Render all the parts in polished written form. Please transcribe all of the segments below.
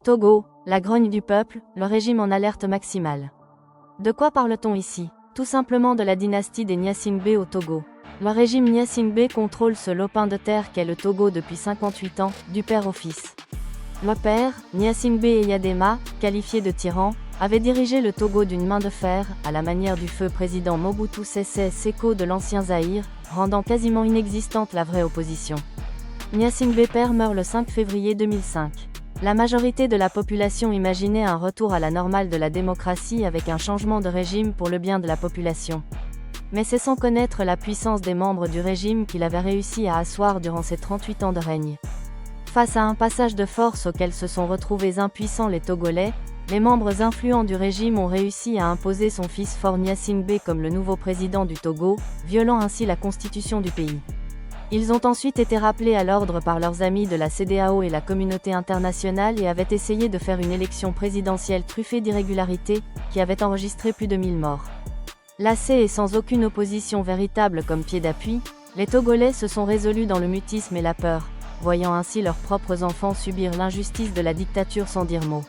Togo, la grogne du peuple, le régime en alerte maximale. De quoi parle-t-on ici? Tout simplement de la dynastie des Gnassingbé au Togo. Le régime Gnassingbé contrôle ce lopin de terre qu'est le Togo depuis 58 ans, du père au fils. Le père, Gnassingbé Eyadema, qualifié de tyran, avait dirigé le Togo d'une main de fer, à la manière du feu président Mobutu Sese Seko de l'ancien Zaïre, rendant quasiment inexistante la vraie opposition. Gnassingbé père meurt le 5 février 2005. La majorité de la population imaginait un retour à la normale de la démocratie avec un changement de régime pour le bien de la population. Mais c'est sans connaître la puissance des membres du régime qu'il avait réussi à asseoir durant ses 38 ans de règne. Face à un passage de force auquel se sont retrouvés impuissants les Togolais, les membres influents du régime ont réussi à imposer son fils Faure Gnassingbé comme le nouveau président du Togo, violant ainsi la constitution du pays. Ils ont ensuite été rappelés à l'ordre par leurs amis de la CEDEAO et la communauté internationale et avaient essayé de faire une élection présidentielle truffée d'irrégularités, qui avait enregistré plus de 1000 morts. Lassés et sans aucune opposition véritable comme pied d'appui, les Togolais se sont résolus dans le mutisme et la peur, voyant ainsi leurs propres enfants subir l'injustice de la dictature sans dire mot.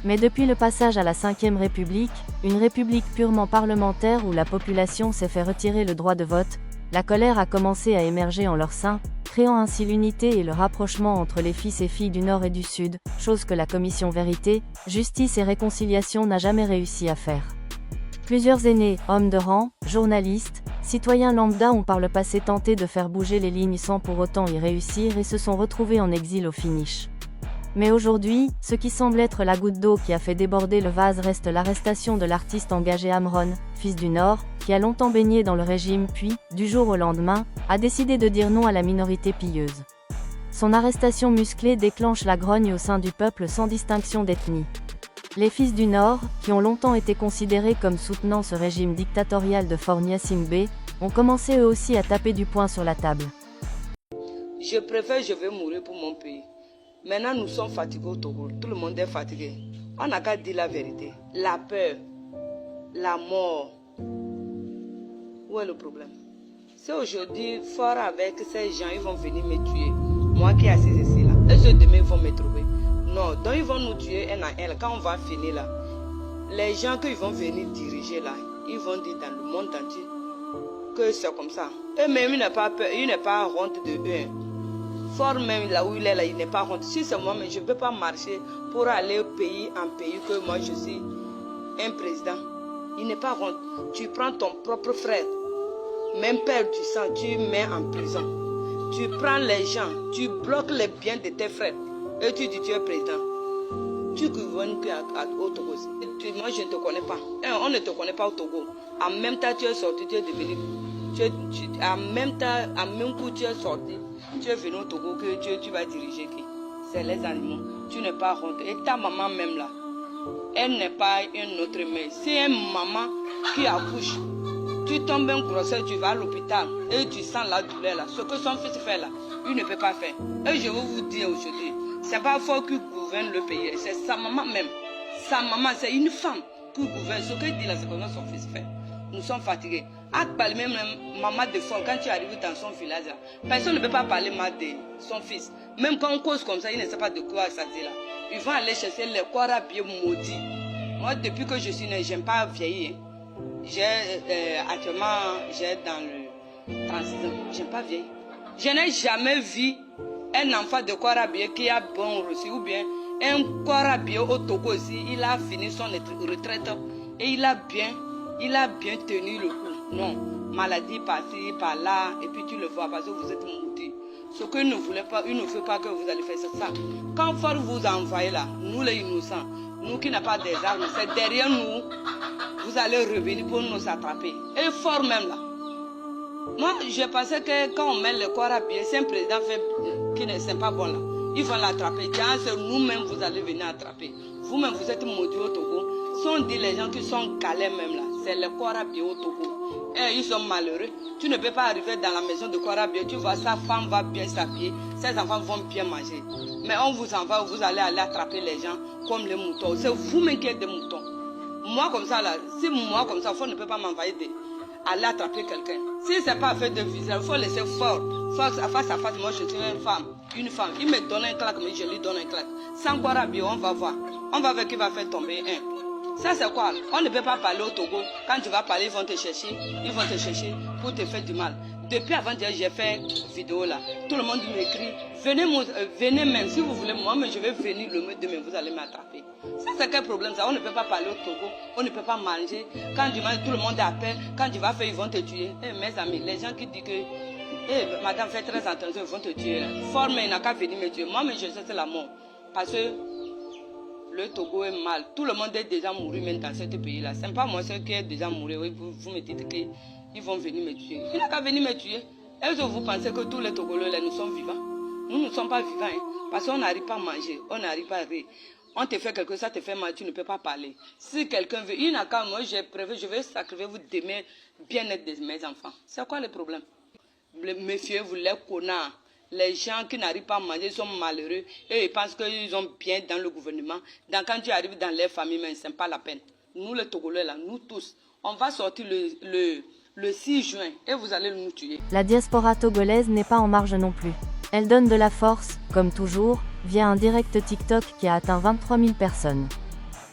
Mais depuis le passage à la Ve République, une république purement parlementaire où la population s'est fait retirer le droit de vote, la colère a commencé à émerger en leur sein, créant ainsi l'unité et le rapprochement entre les fils et filles du Nord et du Sud, chose que la commission Vérité, Justice et Réconciliation n'a jamais réussi à faire. Plusieurs aînés, hommes de rang, journalistes, citoyens lambda ont par le passé tenté de faire bouger les lignes sans pour autant y réussir et se sont retrouvés en exil au finish. Mais aujourd'hui, ce qui semble être la goutte d'eau qui a fait déborder le vase reste l'arrestation de l'artiste engagé Amron, fils du Nord, qui a longtemps baigné dans le régime puis, du jour au lendemain, a décidé de dire non à la minorité pilleuse. Son arrestation musclée déclenche la grogne au sein du peuple sans distinction d'ethnie. Les fils du Nord, qui ont longtemps été considérés comme soutenant ce régime dictatorial de Faure Gnassingbé, ont commencé eux aussi à taper du poing sur la table. Je vais mourir pour mon pays. Maintenant, nous sommes fatigués au Togo. Tout le monde est fatigué. On n'a qu'à dire la vérité. La peur, la mort. Où est le problème? C'est aujourd'hui, fort avec ces gens, ils vont venir me tuer. Moi qui assis ici là. Et ceux demain, ils vont me trouver. Non, donc ils vont nous tuer un à un. Quand on va finir là, les gens qu'ils vont venir diriger là, ils vont dire dans le monde entier que c'est comme ça. Eux-mêmes, ils n'ont pas peur, ils n'ont pas honte de eux. Fort même là où il est là, il n'est pas honte. Si c'est moi, mais je ne peux pas marcher pour aller pays en pays que moi je suis un président. Il n'est pas honte. Tu prends ton propre frère, même père du sang, tu mets en prison. Tu prends les gens, tu bloques les biens de tes frères et tu dis tu es président. Tu gouvernes au Togo. Moi je ne te connais pas. On ne te connaît pas au Togo. En même temps tu es sorti, tu es devenu. En même coup tu es sorti. Tu es venu au Togo que tu vas diriger qui? C'est les animaux. Tu n'es pas honte. Et ta maman même là, elle n'est pas une autre mère. C'est une maman qui accouche. Tu tombes en grossesse, tu vas à l'hôpital et tu sens la douleur là. Ce que son fils fait là, il ne peut pas faire. Et je vais vous dire aujourd'hui, c'est pas fort qui gouverne le pays, c'est sa maman même. Sa maman, c'est une femme qui gouverne. Ce que dit là, c'est que son fils fait. Nous sommes fatigués. À parler même maman de fond, quand tu arrives dans son village, là, personne ne peut pas parler mal de son fils. Même quand on cause comme ça, il ne sait pas de quoi ça dit là. Ils vont aller chercher les Kwarabiés maudits. Moi, depuis que je suis né, j'aime pas vieillir. Actuellement, j'ai dans le 36 ans. J'aime pas vieillir. Je n'ai jamais vu un enfant de Kwarabié qui a bon reçu ou bien un Kwarabié au Togo aussi. Il a fini son retraite et il a bien tenu le coup. Non, maladie par-ci, par-là, et puis tu le vois parce que vous êtes maudits. Ce qu'il ne voulait pas, il ne veut pas que vous allez faire ça. Quand Fort vous envoie là, nous les innocents, nous qui n'avons pas des armes, c'est derrière nous, vous allez revenir pour nous attraper. Et Fort même là. Moi, je pensais que quand on met le corps à pied, c'est un président qui ne sait pas bon là. Ils vont l'attraper. C'est nous-mêmes vous allez venir attraper. Vous-même, vous êtes maudits au Togo. Si on dit les gens qui sont calés même là, c'est le Kwarabié au Togo. Et ils sont malheureux. Tu ne peux pas arriver dans la maison de Kwarabié. Tu vois, sa femme va bien s'habiller. Ses enfants vont bien manger. Mais on vous envoie, vous allez aller attraper les gens comme les moutons. C'est vous-même qui êtes des moutons. Moi comme ça là, si moi comme ça, il ne peut pas m'envoyer aller attraper quelqu'un. Si ce n'est pas fait de visage, il faut laisser fort. Face à face, moi je suis une femme. Il me donne un claque, mais je lui donne un claque. Sans quoi, on va voir. On va voir qui va faire tomber un. Ça c'est quoi? On ne peut pas parler au Togo. Quand tu vas parler, ils vont te chercher pour te faire du mal. Depuis avant-hier, j'ai fait vidéo là. Tout le monde m'écrit, venez même si vous voulez, moi, mais je vais venir le mois demain, vous allez m'attraper. Ça c'est quel problème ça? On ne peut pas parler au Togo, on ne peut pas manger. Quand tu manges, tout le monde appelle. Quand tu vas faire, ils vont te tuer. Mes amis, les gens qui disent que madame, fais très attention, ils vont te tuer. Forme, il n'a qu'à venir me tuer. Moi, mais je sais c'est la mort. Parce que le Togo est mal. Tout le monde est déjà mort même dans ce pays-là. Ce n'est pas moi seul qui est déjà mort. Oui, vous me dites qu'ils vont venir me tuer. Il n'a qu'à venir me tuer. Est-ce que vous pensez que tous les Togolais, là, nous sommes vivants? Nous ne sommes pas vivants. Hein, parce qu'on n'arrive pas à manger. On n'arrive pas à rire. On te fait quelque chose, ça te fait mal, tu ne peux pas parler. Si quelqu'un veut, il n'a qu'à moi, j'ai prévu, je vais sacrifier vous demain bien-être de mes enfants. C'est quoi le problème? Méfiez-vous, les connards. Les gens qui n'arrivent pas à manger sont malheureux et ils pensent qu'ils ont bien dans le gouvernement. Quand tu arrives dans les familles, mais ce n'est pas la peine. Nous, les Togolais, là, nous tous, on va sortir le 6 juin et vous allez nous tuer. La diaspora togolaise n'est pas en marge non plus. Elle donne de la force, comme toujours, via un direct TikTok qui a atteint 23 000 personnes.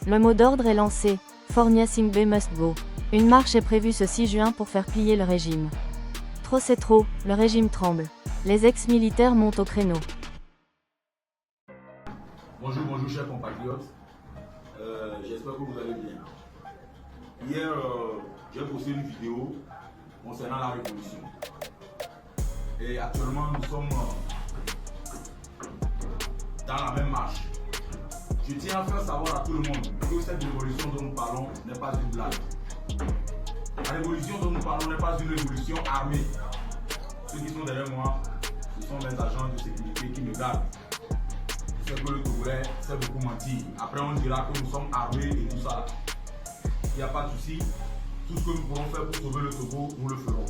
Le mot d'ordre est lancé, For Gnassingbé must go. Une marche est prévue ce 6 juin pour faire plier le régime. Trop c'est trop, le régime tremble. Les ex-militaires montent au créneau. Bonjour chers compatriotes. J'espère que vous allez bien. Hier, j'ai posté une vidéo concernant la révolution. Et actuellement, nous sommes dans la même marche. Je tiens à faire savoir à tout le monde que cette révolution dont nous parlons n'est pas une blague. La révolution dont nous parlons n'est pas une révolution armée. Ceux qui sont derrière moi, ce sont mes agents de sécurité qui me gardent. Je sais que le Togolais sait beaucoup mentir. Après, on dira que nous sommes armés et tout ça. Il n'y a pas de souci. Tout ce que nous pourrons faire pour sauver le Togo, nous le ferons.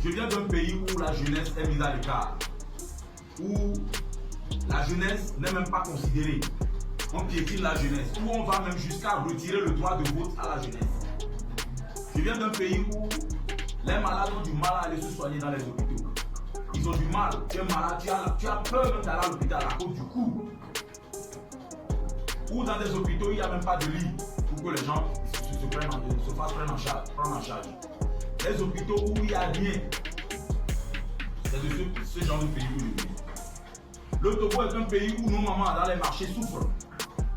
Je viens d'un pays où la jeunesse est mise à l'écart. Où la jeunesse n'est même pas considérée. On piétine la jeunesse. Où on va même jusqu'à retirer le droit de vote à la jeunesse. Je viens d'un pays où les malades ont du mal à aller se soigner dans les hôpitaux. Ils ont du mal. Tu es malade, tu as peur même d'aller à l'hôpital à cause du coût. Ou dans des hôpitaux, il n'y a même pas de lit pour que les gens se fassent prendre en charge. Les hôpitaux où il n'y a rien. C'est de ce genre de pays que je vis. Le Togo est un pays où nos mamans dans les marchés souffrent.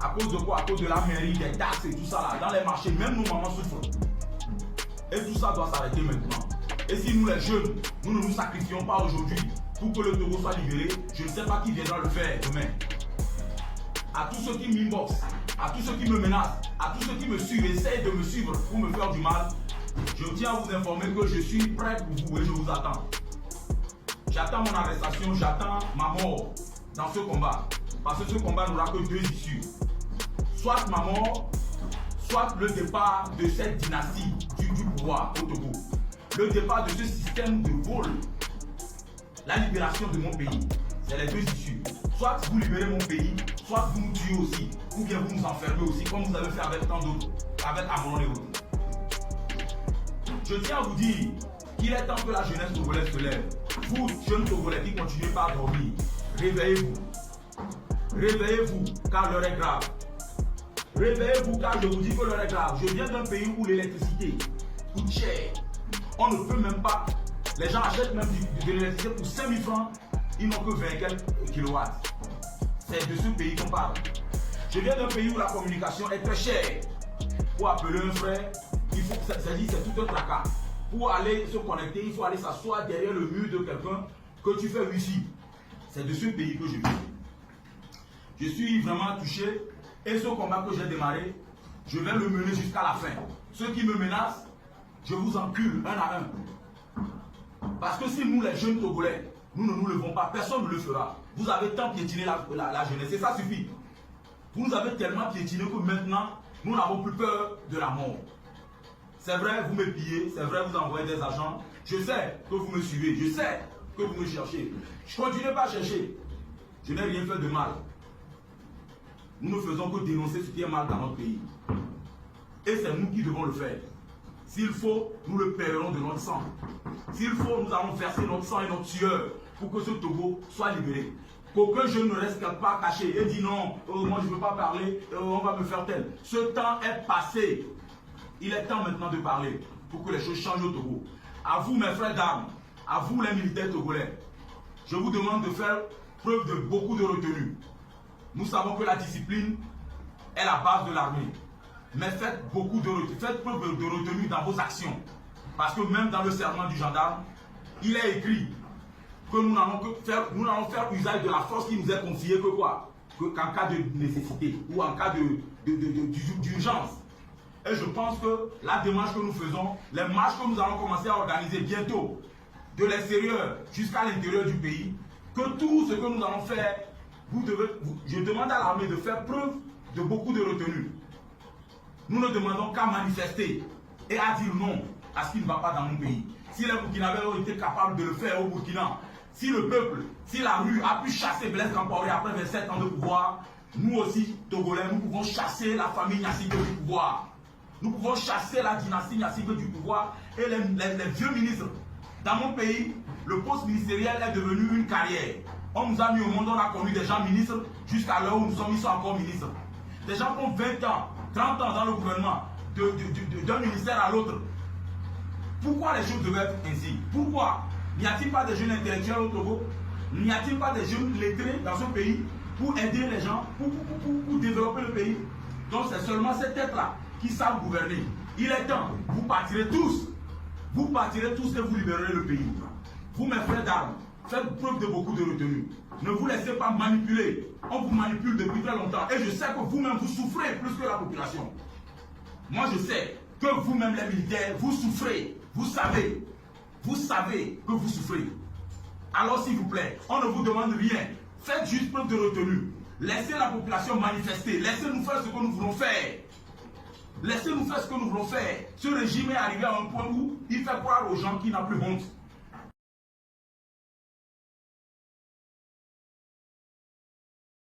À cause de quoi? À cause de la mairie, des taxes et tout ça là. Dans les marchés, même nos mamans souffrent. Et tout ça doit s'arrêter maintenant. Et si nous les jeunes, nous ne nous sacrifions pas aujourd'hui pour que le Togo soit libéré, je ne sais pas qui viendra le faire demain. À tous ceux qui m'inboxent, à tous ceux qui me menacent, à tous ceux qui me suivent, essayent de me suivre pour me faire du mal, je tiens à vous informer que je suis prêt pour vous et je vous attends. J'attends mon arrestation, j'attends ma mort dans ce combat. Parce que ce combat n'aura que deux issues. Soit ma mort, soit le départ de cette dynastie du pouvoir au Togo. Le départ de ce système de vol. La libération de mon pays. C'est les deux issues. Soit vous libérez mon pays, soit vous nous tuez aussi. Ou bien vous nous enfermez aussi, comme vous avez fait avec tant d'autres. Avec Amon et autres. Je tiens à vous dire qu'il est temps que la jeunesse togolaise se lève. Vous, jeunes Togolais qui continuez pas à dormir, réveillez-vous. Réveillez-vous, car l'heure est grave. Réveillez-vous, car je vous dis que l'heure est grave. Je viens d'un pays où l'électricité coûte cher. On ne peut même pas. Les gens achètent même de l'électricité pour 5 000 francs. Ils n'ont que 20 quelques kilowatts. C'est de ce pays qu'on parle. Je viens d'un pays où la communication est très chère. Pour appeler un frère, c'est tout un tracas. Pour aller se connecter, il faut aller s'asseoir derrière le mur de quelqu'un que tu fais Wi-Fi. C'est de ce pays que je viens. Je suis vraiment touché et ce combat que j'ai démarré, je vais le mener jusqu'à la fin. Ceux qui me menacent, je vous encule un à un. Parce que si nous les jeunes Togolais, nous ne nous levons pas, personne ne le fera. Vous avez tant piétiné la jeunesse et ça suffit. Vous nous avez tellement piétiné que maintenant, nous n'avons plus peur de la mort. C'est vrai, vous me pillez, c'est vrai, vous envoyez des agents. Je sais que vous me suivez, je sais que vous me cherchez. Je ne continue pas à chercher. Je n'ai rien fait de mal. Nous ne faisons que dénoncer ce qui est mal dans notre pays. Et c'est nous qui devons le faire. S'il faut, nous le paierons de notre sang. S'il faut, nous allons verser notre sang et notre sueur pour que ce Togo soit libéré. Qu'aucun jeune ne reste pas caché et dit non, moi je ne veux pas parler, on va me faire tel. Ce temps est passé. Il est temps maintenant de parler pour que les choses changent au Togo. À vous mes frères d'armes, à vous les militaires togolais, je vous demande de faire preuve de beaucoup de retenue. Nous savons que la discipline est la base de l'armée. Mais faites beaucoup de retenue, faites preuve de retenue dans vos actions. Parce que même dans le serment du gendarme, il est écrit que nous n'allons faire usage de la force qui nous est confiée que quoi? Qu'en cas de nécessité ou en cas d'urgence. Et je pense que la démarche que nous faisons, les marches que nous allons commencer à organiser bientôt, de l'extérieur jusqu'à l'intérieur du pays, que tout ce que nous allons faire, je demande à l'armée de faire preuve de beaucoup de retenue. Nous ne demandons qu'à manifester et à dire non à ce qui ne va pas dans mon pays. Si les Burkinabés ont été capables de le faire au Burkina, si le peuple, si la rue a pu chasser Blaise Compaoré après 27 ans de pouvoir, nous aussi, Togolais, nous pouvons chasser la famille Gnassingbé du pouvoir. Nous pouvons chasser la dynastie Gnassingbé du pouvoir et les vieux ministres. Dans mon pays, le poste ministériel est devenu une carrière. On nous a mis au monde, on a connu des gens ministres, jusqu'à l'heure où nous sommes, ils sont encore ministres. Des gens qui ont 20 ans, 30 ans dans le gouvernement, d'un ministère à l'autre. Pourquoi les choses devaient être ainsi? Pourquoi? N'y a-t-il pas de jeunes intellectuels au Togo? N'y a-t-il pas de jeunes lettrés dans ce pays pour aider les gens, pour développer le pays? Donc c'est seulement ces têtes-là qui savent gouverner. Il est temps, vous partirez tous et vous libérerez le pays. Vous mes frères d'armes, faites preuve de beaucoup de retenue. Ne vous laissez pas manipuler. On vous manipule depuis très longtemps. Et je sais que vous-même vous souffrez plus que la population. Moi je sais que vous-même les militaires, vous souffrez. Vous savez que vous souffrez. Alors s'il vous plaît, on ne vous demande rien. Faites juste preuve de retenue. Laissez la population manifester. Laissez-nous faire ce que nous voulons faire. Laissez-nous faire ce que nous voulons faire. Ce régime est arrivé à un point où il fait croire aux gens qu'il n'a plus honte.